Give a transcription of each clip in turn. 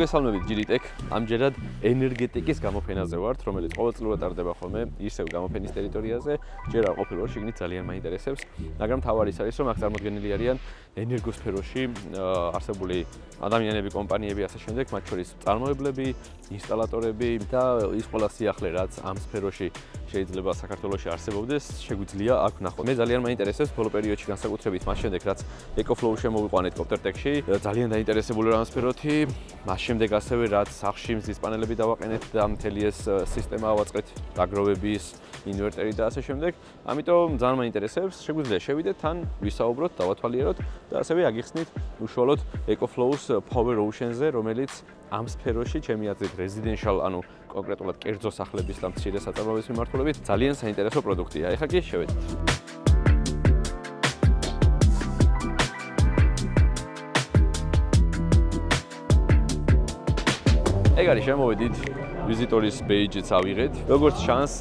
მოგესალმებით ჯირიტეკ. ამჯერად ენერგეტიკის გამოფენაზე ვართ, რომელიც ყოველწლიურად ტარდება ხოლმე ისევ გამოფენის ტერიტორიაზე. ჯერ არ ყოფილი ვარ, შიგნით ძალიან მაინტერესებს, მაგრამ თავარი ის არის, რომ აქ წარმოდგენილი არიან ენერგოსფეროში არსებული ადამიანები, კომპანიები, ასე შემდეგ, მათ შორის წარმოებლები, ინსტალატორები და ის ყველა სიახლე, რაც ამ სფეროში შეიძლება საქართველოში არსებობდეს, შეგვიძლია აქ ვნახოთ. მე ძალიან მაინტერესებს ბოლო პერიოდში განსაკუთრებით მას შემდეგ, რაც EcoFlow შემოვიყვანეთ Coptertech-ში, ძალიან დაინტერესებული ვარ ამ სფეროთი. მას შემდეგ ასევე რაც სახლში მზის პანელები დავაყენეთ და მთელი ეს სისტემა ავაწყეთ, დაგროვების, ინვერტერი და ასე შემდეგ. ამიტომ ძალიან მაინტერესებს, შეგვიძლია შევიდეთ თან, ვისაუბროთ, დავათვალიეროთ და ასევე აგიხსნით უშუალოდ EcoFlow-ს Power Ocean-ზე, რომელიც ამ სფეროში ჩემი აზრით residential, ანუ კონკრეტულად კერძო სახლების და მცირე საწარმოების მიმართულებით ძალიან საინტერესო პროდუქტია. ეხლა კი შევედით. ეგ არის, შემოვედით, ვიზიტორის ბეიჯიც ავიღეთ. როგორც ჩანს,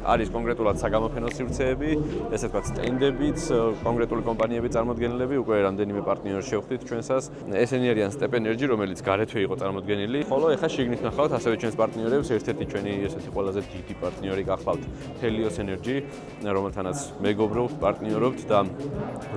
არის კონკრეტულად საგამოფენო სივრცეები, ესე ვთქვათ, სტენდებიც, კონკრეტული კომპანიების წარმოდგენილები, უკვე რამდენიმე პარტნიორი შევხვდით ჩვენსას. ესენი არიან Step Energy, რომელიც გარეთვე იყო წარმოდგენილი. ხოლო ეხლა შიგნით ნახავთ ასევე ჩვენს პარტნიორებს, ერთ-ერთი ჩვენი ესეთი ყველაზე დიდი პარტნიორი გახლავთ Helios Energy, რომელთანაც მეგობრობთ, პარტნიორობთ და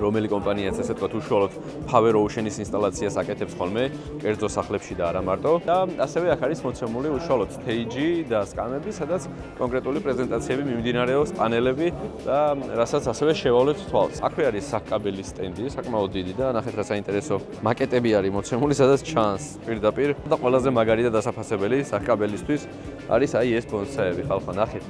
რომელი კომპანიაც ესე ვთქვათ, უშუალოდ Power Ocean-ის ინსტალაციას აკეთებს ხოლმე კერძო სახლებში და არა მარტო. და ასევე აქ არის მოცემული უშუალოდ stage და სკამები, სადაც კონკრეტული პრეზენტაციები მიმდინარეობს, პანელები და რასაც ასევე შევავლებთ თვალს. აქვე არის საკაბელის სტენდი, საკმაოდ დიდი და ნახეთ რა საინტერესო მაკეტები არის მოცემული, სადაც ჩანს პირდაპირ და ყველაზე მაგარი და დასაფასებელი საკაბელისთვის არის აი ეს ბონსაები, ხალხო, ნახეთ.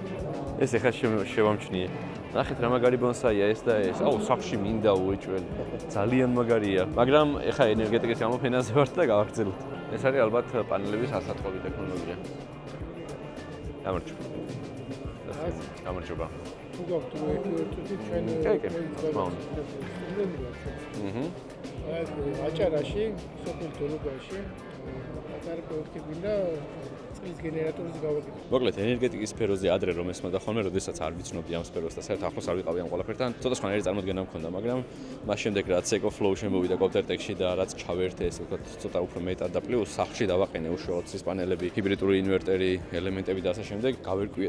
ეს ეხლა შევამჩნიე. ნახეთ რა მაგარი ბონსაია ეს და ეს. აუ, სახლში მინდა უეჭველი. ძალიან მაგარია. მაგრამ ეხლა ენერგეტიკის გამოფენაზე ვართ და გავაგრძელოთ. ეს არის ალბათ პანელების ასათხოვი ტექნოლოგია. გამარჯობა. გამარჯობა. თუ გაქვთ უერთდი ჩვენ აჭარაში, სოფელ დოლოგაში პატარა პროექტი გვინდა წყლის გენერატორის გავაკეთოთ. მოკლედ ენერგეტიკის სფეროზე ადრე რომ ესმოდა ხოლმე, როდესაც არ ვიცნობდი ამ სფეროს და საერთოდ ახლოს არ ვიყავი ამ ყველაფერთან, ცოტა სხვანაირი წარმოდგენა მქონდა, მაგრამ მას შემდეგ რაც EcoFlow შემოვიდა Coptertech-ში და რაც ჩავერთე, ესე ვთქვათ, ცოტა უფრო მეტად და პლუს სახლში დავაყენე უშუალოდ ცის პანელები, ჰიბრიდური ინვერტერი, ელემენტები და ასე შემდეგ, გავერკვიე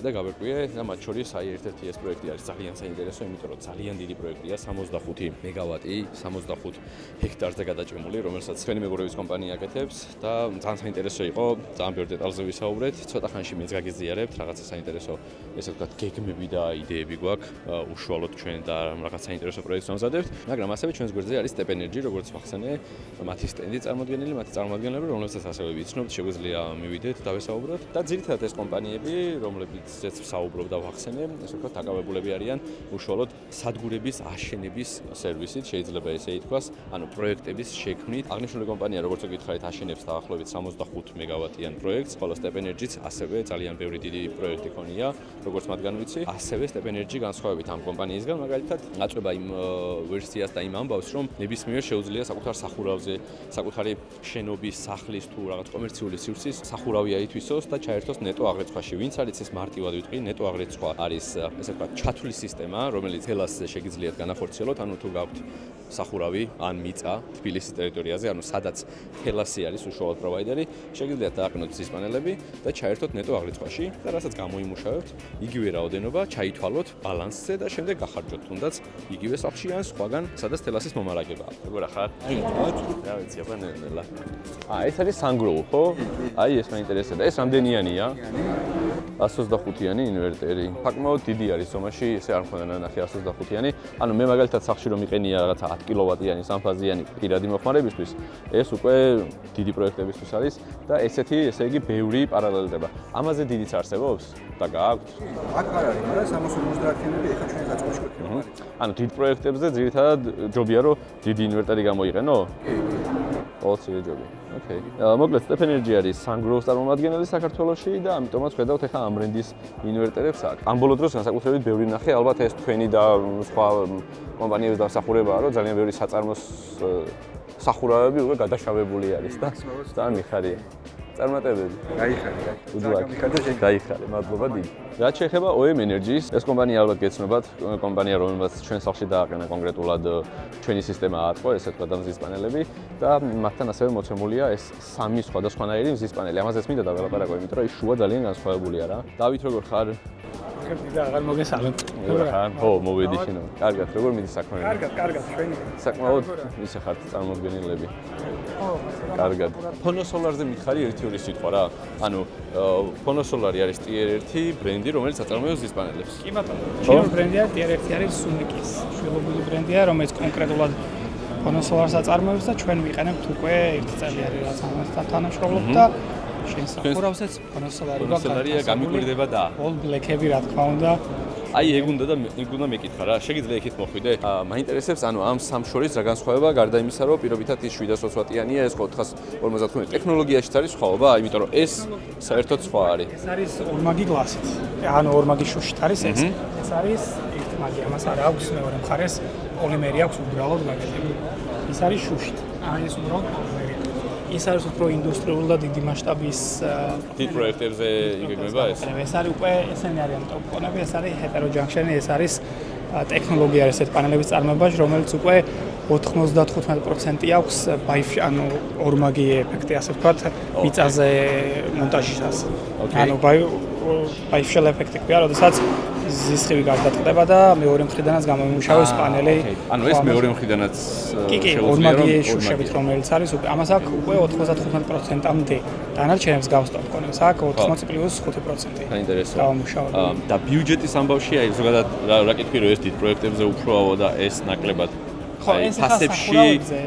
და მათ შორის აი ერთ-ერთი ეს პროექტი არის ძალიან საინტერესო, იმიტომ რომ ძალიან დიდი პროექტია, 65 მეგავატი, 65 ჰექტარზე გადაჭიმული, რომელსაც ჩვენი მეგობრების კომპანია აკეთებს და ძალიან საინტერესო იყო, ძალიან ბევრ დეტალზე ვისაუბრეთ, ცოტა ხანში მეც გაგიზიარებთ, რაღაცა საინტერესო, ესე ვთქვათ, გეგმები და იდეები გვაქვს, უშუალოდ ჩვენ და რაღაც საინტერესო პროექტს ვამზადებთ, მაგრამ ასევე ჩვენს გვერდზე არის Step Energy, როგორც ვახსენე, მათი სტენდი წარმოდგენილი, მათი წარმომადგენლები, რომლებსაც ასევე ვიცნობთ, შეგვიძლია მივიდეთ და ვესაუბროთ და ძირითადად ეს კომპანიები, რომლებიცაც ვსაუბრობ და ვახსენე, ესე ვთქვათ, დაკავებულები არიან უშუალოდ სადგურების აშენების სერვისით, შეიძლება ესე ითქვას, ანუ პროექტების შექმნით. აღნიშნული კომპანია, როგორც ვკითხავთ, აშენებს დაახლოებით 65 მეგავატიან პროექტს, ხოლო Step Energy-ც ასევე ძალიან ბევრი დიდი პროექტი ქონია, როგორც მათგან ვიცი. ასევე Step Energy განსხვავებით ამ კომპანიისგან, მაგალითად, აწვება იმ ვერსიას და იმ ამბავს, რომ ნებისმიერ შეუძლია საკუთარ სახურავზე, საკუთარი შენობის, სახლის თუ რაღაც კომერციული სივრცის სახურავი აითვისოს და ჩაერთოს ნეტო აღრიცხვაში. ვინც არის ეს მარტივად ვიტყვი, ნეტო აღრიცხვა არის, ესე ვთქვათ, ჩათვლის სისტემა, რომელიც თელასზე შეგიძლიათ განახორციელოთ, ანუ თუ გაქვთ სახურავი ან მიწა თბილისის ტერიტორიაზე, ანუ სადაც თელასი არის უშუალოდ პროვაიდერი, შეგიძლიათ დააყენოთ ცის პანელები და ჩაერთოთ ნეტო აღრიცხვაში და რასაც გამოიმუშავებთ, იგივე რაოდენობა ჩაითვალოთ ბალანსზე და შემდეგ გახარჯოთ თუნდაც იგივე სახლში ან სხვაგან, სადაც თელასის მომარაგებაა. როგორ ახარ? რა ვიცი, აბა ნელა. ეს არის სანგროუ, ხო? აი ეს მაინტერესებდა. ეს რამდენიანია? 125-იანი ინვერტერი. საკმაოდ დიდი არის ზომაში, ესე არ მქონდა ნახე 125-იანი. ანუ მე მაგალითად სახლში რომ იყენია რაღაცა 10 კილოვატიანი, 3 ფაზიანი პირადი მოხმარებისთვის, ეს უკვე დიდი პროექტებისთვის არის და ესეთი, ესე იგი, ბევრი პარალელდება. ამაზე დიდიც არსებობს და გააქვთ? აქ არ არის, მაგრამ 350-იანი ეხა ჩვენი გაწყოში გვექნება. ანუ დიდ პროექტებზე ძირითადად ჯობია რომ დიდი ინვერტერი გამოიყენო? კი. ყოველწლიურად ჯობია. ოკეი. მოკლედ Step Energy არის სანგროუს წარმომადგენელი საქართველოში და ამიტომაც ხედავთ ეხლა ამ ბრენდის ინვერტერებს აქ. ამ ბოლო დროს განსაკუთრებით ბევრი ნახე, ალბათ ეს თქვენი და სხვა კომპანიების დამსახურებაა, რომ ძალიან ბევრი საწარმოს სახურავები უკვე გადაშავებული არის და ძალიან მიხარია. წარმატებები. გაიხარე, უდვაკ. გაიხარე, მადლობა დიდი. რაც შეეხება OM Energy-ს, ეს კომპანია ალბათ გეცნობათ, კომპანია რომელმაც ჩვენ სახლში დააყენა კონკრეტულად ჩვენი სისტემა აწყო, ესე თქვა მზის პანელები და მათთან ასევე მოცემულია ეს სამი სხვადასხვანაირი მზის პანელი. ამაზეც მინდა დაველაპარაკო, იმიტომ რომ ის შუა ძალიან განსხვავებულია რა. დავით როგორ ხარ? და აღარ მოგესალმებ. ხო, მოვედი შენო. კარგად, როგორ მიდის საქმე? კარგად, ჩვენი. საკმაოდ ისე ხართ წარმოდგენილები. ხო, კარგად. ფონოსოლარზე მითხარი ერთი-ორი სიტყვა რა. ანუ ფონოსოლარი არის Tier 1 ბრენდი, რომელიც აწარმოებს მზის პანელებს. კი ბატონო. ჩვენი ბრენდია Tier 1 არის Sunikis. შვილობილი ბრენდია, რომელიც კონკრეტულად ფონოსოლარს აწარმოებს და ჩვენ ვიყენებთ უკვე 1 წელი არის რაც ამასთან თანამშრომლობთ და შემსახურავსაც ფონოსოლარია გამიკვირდება და all black-ები რა თქმა უნდა. აი ეგ უნდა მეკითხა რა, შეგიძლია იქით მოხვიდე? მაინტერესებს ანუ ამ სამ შორის რა განსხვავება გარდა იმისა, რომ პირობითად ის 720 ვატიანია, ეს 455 ტექნოლოგიაშიც არის სხვაობა, იმიტომ რომ ეს საერთოდ სხვა არის. ეს არის ორმაგი გლასით. ანუ ორმაგი შუშით არის ეს. ეს არის ერთმაგი, ამას არ აქვს მეორე მხარეს პოლიმერი აქვს უბრალოდ მაგეთები. ის არის შუშით. აი ეს უბრალოდ პოლიმერია. ის არის უფრო ინდუსტრიული და დიდი მასშტაბის დიდ პროექტებზე იგეგმება ეს. ეს არის უკვე ესენი არიან ტოპ-კონები, ეს არის heterojunctionი, ეს არის ტექნოლოგია არის ეს პანელების წარმოებაში, რომელიც უკვე 95% აქვს ანუ ორმაგი ეფექტი, ასე ვთქვათ, მიწაზე მონტაჟისას. ანუ bifacial ეფექტი ქვია, როდესაც ზისხივი გარდატყდება და მეორე მხრიდანაც გამომუშავებს პანელი. ანუ ეს მეორე მხრიდანაც შეუძლია ორმაგი შუშებით რომელიც არის უკვე ამას აქვს უკვე 95%-მდე. დანარჩენებს გავს ტოპ-კონებს აქვს 80+5%. საინტერესოა. გამომუშავება. და ბიუჯეტის ამბავში აი ზოგადად რა კითხვი რომ ეს დიდ პროექტებზე უფროაო და ეს ნაკლებად ხო, ეს ფასებში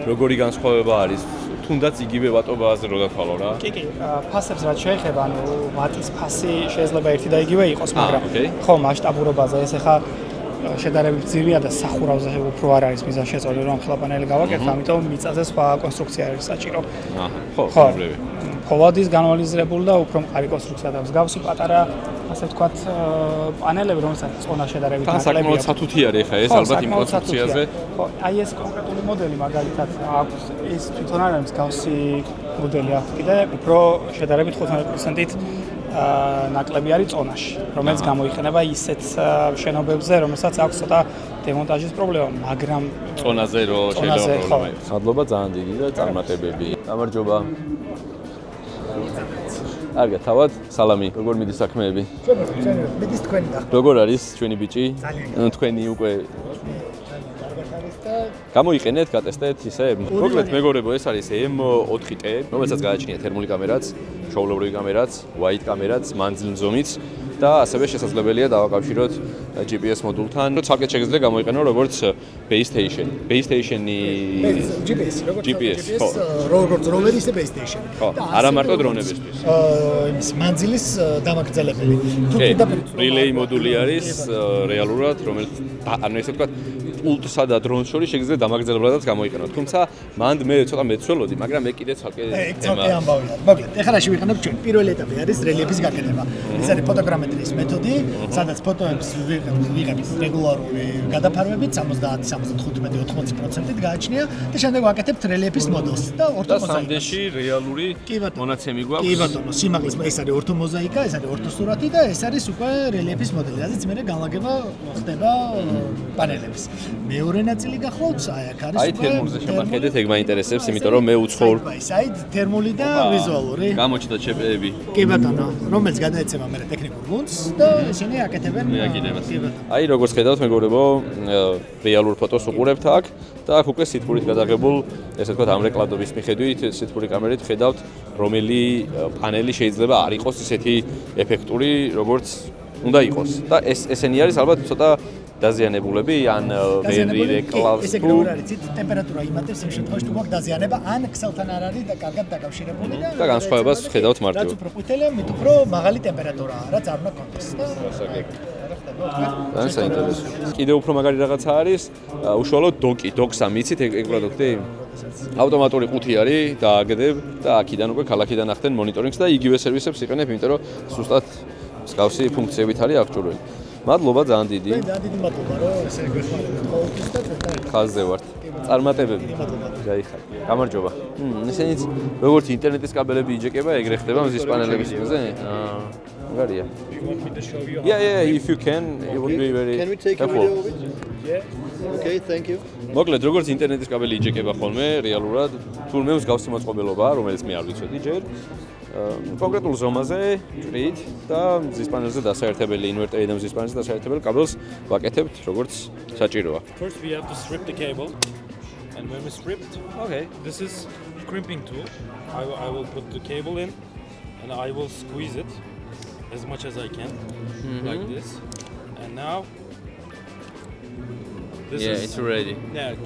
როგორი განსხვავება არის? თუნდაც იგივე ვატობაზე რო დათვალო რა. კი, ფასებს რაც შეეხება, ანუ ვატის ფასი შეიძლება ერთი და იგივე იყოს, მაგრამ ხო, მასშტაბურობაზე ეს ახლა შედარებით ძილია და სახურავზე უფრო არ არის მიზანშეწონილი რომ ხელა პანელი გავაკეთო, ამიტომ მიწაზე სხვა კონსტრუქცია არის საჭირო. ხო, ხომლები. ფოლადის განვალიზრებული და უფრო მყარი კონსტრუქცია და მსგავსი პატარა ასე ვთქვათ პანელები, რომელსაც წონა შედარებით ნაკლები. საკმაოდ სათუთი არის ხა ეს ალბათ იმ კონსტრუქციაზე. ხო, აი ეს კონკრეტული მოდელი მაგალითად აქვს ის თვითონ არის მსგავსი მოდელი აქვს კიდე უფრო შედარებით 15%-ით ნაკლები არის წონაში, რომელიც გამოიყენება ისეთ შენობებზე, რომელსაც აქვს ცოტა დემონტაჟის პრობლემა, მაგრამ წონაზე რო შეიძლება პრობლემა იყოს. მადლობა ძალიან დიდი და წარმატებები. გამარჯობა. კარგი, თავად სალამი. როგორ მიდის საქმეები? ჩვენ მიდის თქვენი და როგორ არის ჩვენი ბიჭი? თქვენი უკვე გამოიყენეთ, გატესტეთ ისე. მოკლედ მეგობრებო, ეს არის M4T, რომელსაც გააჩნია თერმული კამერაც, ჩვეულებრივი კამერაც, wide კამერაც, მანძილმზომიც და ასევე შესაძლებელია დავაკავშიროთ GPS მოდულთან. ცალკე შეგიძლია გამოიყენო როგორც base station. Base station-ი GPS, ხო. როგორც rover ისე base station. ხო, არა მარტო დრონებისთვის. იმის მანძილის დამაგრძელებელი. relay მოდული არის რეალურად, რომელიც ანუ ესე ვთქვათ პულტსა და დრონს შორის შეგიძლია დამაგრძელებადაც გამოიყენოთ. თუმცა მანდ მე ცოტა მეცველოდი, მაგრამ მე კიდე ცალკე თემა ამბავია. მოკლედ, ეხლა რაში ვიყენებ ჩვენ? პირველი ეტაპი არის რელიეფის გაკეთება. ეს არის ფოტოგრამეტრის მეთოდი, სადაც ფოტოებს ვიღებთ რეგულარული გადაფარვებით 70-75-80%-ით გააჩნია და შემდეგ ვაკეთებთ რელიეფის მოდელს და ორთომოზაიკაში რეალური მონაცემი გვაქვს. კი ბატონო, სიმაღლის ეს არის ორთომოზაიკა, ეს არის ორთოსურათი და ეს არის უკვე რელიეფის მოდელი, სადაც მე განლაგება ხდება პანელების. მეორე ნაწილი გახლავთ, აი აქ არის უკვე თერმულზე შემახედეთ, ეგ მაინტერესებს, იმიტომ რომ მე უცხოურ საით თერმული და ვიზუალური. გამოჩნდა ჩეპები. კი ბატონო, რომელიც გადაეცემა მე ტექნიკურ გუნდს და ისინი აკეთებენ რეაგირებას. აი როგორც ხედავთ მეგობრებო, რეალურ ფოტოს უყურებთ აქ და აქ უკვე სითბურით გადაღებულ, ესე ვთქვათ, ამ რეკლამების მიხედვით სითბური კამერით ხედავთ, რომელი პანელი შეიძლება არ იყოს ისეთი ეფექტური, როგორც უნდა იყოს. და ესენი არის ალბათ ცოტა დაზიანებულები ან ვერი რეკლამს ეს ეგრე არის, ტემპერატურა იმატებს იმ შემთხვევაში თუ გვაქვს დაზიანება, ან ქსელთან არ არის და კარგად დაკავშირებული და განსხვავებას ხედავთ მარტივად. რაც უფრო ყვითელია, მით უფრო მაღალი ტემპერატურაა, რაც არ უნდა კონდეს. და საინტერესო. კიდევ უფრო მაგარი რაღაცა არის, უშუალოდ დოკს ამიცით ეგ პროდუქტი. ავტომატური ყუთი არის და აგდებ და აქედან უკვე ქალაქიდან ახდენ მონიტორინგს და იგივე სერვისებს იყენებ, იმიტომ რომ ზუსტად მსგავსი ფუნქციებით არის აღჭურვილი. მადლობა ძალიან დიდი. ძალიან დიდი მადლობა რომ ესე გვეხმარებათ ყოველთვის და ხაზზე ვართ. წარმატებები. გაიხარ. გამარჯობა. ესენიც როგორც ინტერნეტის კაბელები იჯეკება, ეგრე ხდება მზის პანელების იმაზე? მაგარია. Yeah, if you can, it would be very Can we take a helpful. video of it? Yeah. Okay, thank you. მოკლედ, როგორც ინტერნეტის კაბელი იჯეკება ხოლმე, რეალურად თურმე მსგავსი მოწყობილობაა, რომელიც მე არ ვიცოდი ჯერ. კონკრეტულ ზომაზე ჭრით და მზის პანელზე დასაერთებელი ინვერტერი და მზის პანელზე დასაერთებელი კაბელს ვაკეთებთ, როგორც საჭიროა. First we have to strip the cable, and when we stripped, Okay. this is crimping tool. I will put the cable in, and I will squeeze it as much as I can, like this. And now, this is it's ready.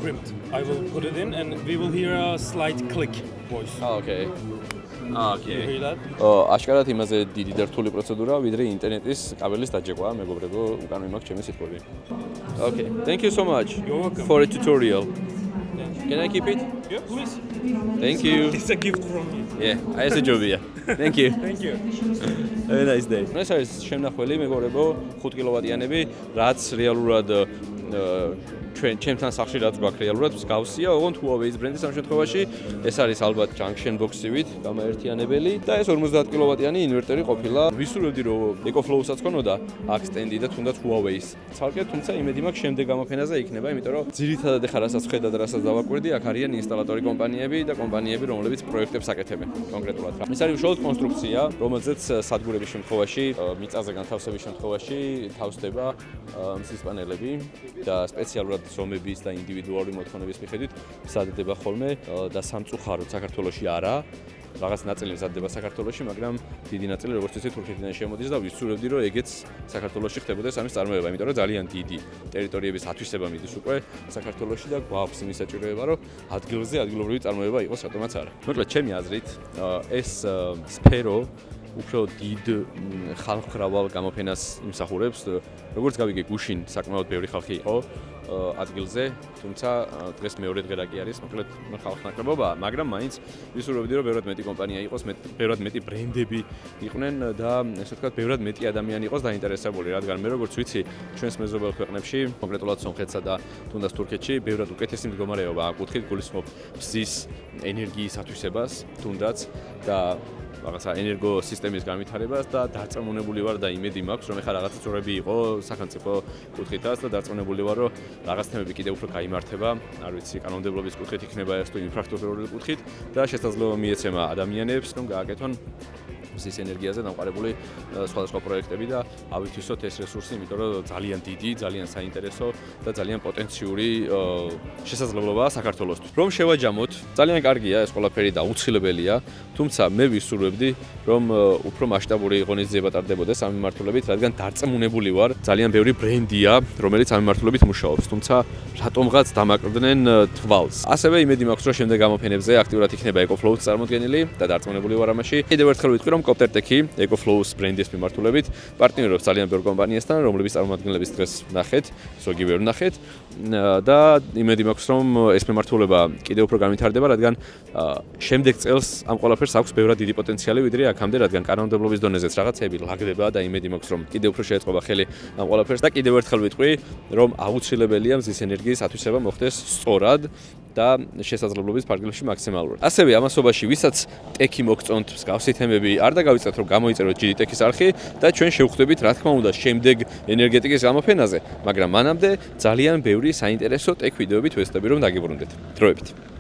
crimped. I will put it in, and we will hear a slight click voice. Okay. You hear that? აშკარად იმაზე დიდი და რთული პროცედურაა, ვიდრე ინტერნეტის კაბელის დაჯეყვა, მეგობრებო, უკან მიმაქვს ჩემი სიტყვები. Okay. Thank you so much You're welcome. for a tutorial. Can I keep it? Yeah, please. Thank you. It's a gift from me. Yeah, აი ესე ჯობია. Thank you. Thank you. Have a nice day. ეს არის შემნახველი, მეგობრებო, 5 კილოვატიანები, რაც რეალურად ჩემთან სახში რაც გვაქვს რეალურად მსგავსია, ოღონდ Huawei-ის ბრენდის ამ შემთხვევაში ეს არის ალბათ junction box-ივით გამაერთიანებელი და ეს 50 კილოვატიანი ინვერტერი ყოფილა. ვისურვებდი რომ EcoFlow-საც ქონოდა აქ სტენდი და თუნდაც Huawei-ის. ცალკე, თუმცა იმედი მაქვს შემდეგ გამოფენაზე იქნება, იმიტომ რომ ძირითადად ეხლა რასაც ხედავ და რასაც დავაკვირდი, აქ არიან ინსტალატორი კომპანიები და კომპანიები, რომლებიც პროექტებს აკეთებენ კონკრეტულად. ეს არის უშუალოდ კონსტრუქცია, რომელზეც სადგურების შემთხვევაში, მიწაზე განთავსების შემთხვევაში თავსდება მზის პანელები და სპეციალურად ზომების და ინდივიდუალური მოთხოვნების მიხედვით მზადდება ხოლმე და სამწუხაროდ საქართველოში არა. რაღაც ნაწილი მზადდება საქართველოში, მაგრამ დიდი ნაწილი როგორც ისე თურქეთიდან შემოდის და ვისურვებდი რომ ეგეც საქართველოში ხდებოდეს ამის წარმოება, იმიტომ რომ ძალიან დიდი ტერიტორიების ათვისება მიდის უკვე საქართველოში და გვაქვს იმის საჭიროება, რომ ადგილზე ადგილობრივი წარმოება იყოს რატომაც არა. მოკლედ, ჩემი აზრით, ეს სფერო უფრო დიდ ხალხკრავალ გამოფენას იმსახურებს, როგორც გავიგე, გუშინ საკმაოდ ბევრი ხალხი იყო ადგილზე, თუმცა დღეს მეორე დღე რა კი არის, მოკლედ ხალხნაკლებობაა, მაგრამ მაინც ვისურვებდი რომ ბევრად მეტი კომპანია იყოს, ბევრად მეტი ბრენდები იყვნენ და ესე ვთქვათ, ბევრად მეტი ადამიანი იყოს დაინტერესებული, რადგან მე როგორც ვიცი, ჩვენს მეზობელ ქვეყნებში, კონკრეტულად სომხეთსა და თუნდაც თურქეთში, ბევრად უკეთესი მდგომარეობა აკუთხით გულისხმობ მზის ენერგიის ათვისებას, თუნდაც და რაღაცა ენერგოსისტემის განვითარებას და დარწმუნებული ვარ და იმედი მაქვს რომ ეხლა რაღაცა წვრები იყო სახელმწიფო კუთხითაც და დარწმუნებული ვარ რომ რაღაც თემები კიდევ უფრო გაიმართება, არ ვიცი, კანონმდებლობის კუთხით იქნება ეს თუ ინფრასტრუქტურული კუთხით და შესაძლოა მიეცემა ადამიანებს რომ გააკეთონ მზის ენერგიაზე დამყარებული სხვადასხვა პროექტები და ავითვისოთ ეს რესურსი, იმიტომ რომ ძალიან დიდი, ძალიან საინტერესო და ძალიან პოტენციური შესაძლებლობაა საქართველოსთვის. რომ შევაჯამოთ, ძალიან კარგია ეს ყველაფერი და აუცილებელია, თუმცა მე ვისურვებდი, რომ უფრო მასშტაბური ღონისძიება ტარდებოდეს ამ მიმართულებით, რადგან დარწმუნებული ვარ, ძალიან ბევრი ბრენდია, რომელიც ამ მიმართულებით მუშაობს, თუმცა რატომღაც დამაკრდნენ თვალს. ასევე იმედი მაქვს, რომ შემდეგ გამოფენებზე აქტიურად იქნება EcoFlow-ს წარმოდგენილი და დარწმუნებული ვარ ამაში. კიდევ ერთხელ ვიტყვი, რომ Coptertech EcoFlow-ს ბრენდის მიმართულებით პარტნიორობს ძალიან ბევრ კომპანიასთან, რომლების წარმომადგენლების დღეს ვნახეთ, ზოგი ვერ ვნახეთ და იმედი მაქვს, რომ ეს მიმართულება კიდევ უფრო განვითარდება, რადგან შემდეგ წელს ამ ყველაფერს აქვს ბევრად დიდი პოტენციალი, ვიდრე აქამდე, რადგან კანონმდებლობის დონეზეც რაღაცები ლაგდება და იმედი მაქვს, რომ კიდევ უფრო შეეწყობა ხელი ამ ყველაფერს და კიდევ ერთხელ ვიტყვი, რომ აუცილებელია მზის ენერგიის ათვისება მოხდეს სწორად და შესაძლებლობის ფარგლებში მაქსიმალურად. ასევე ამასობაში, ვისაც ტექი მოგწონთ, მსგავსი თემები არ დაგავიწყეთ, რომ გამოიწეროთ GD Tech-ის არხი და ჩვენ შევხვდებით, რა თქმა უნდა, შემდეგ ენერგეტიკის გამოფენაზე, მაგრამ მანამდე ძალიან ბევრი საინტერესო ტექ ვიდეოებით ვესწრები რომ დაგიბრუნდეთ. დროებით.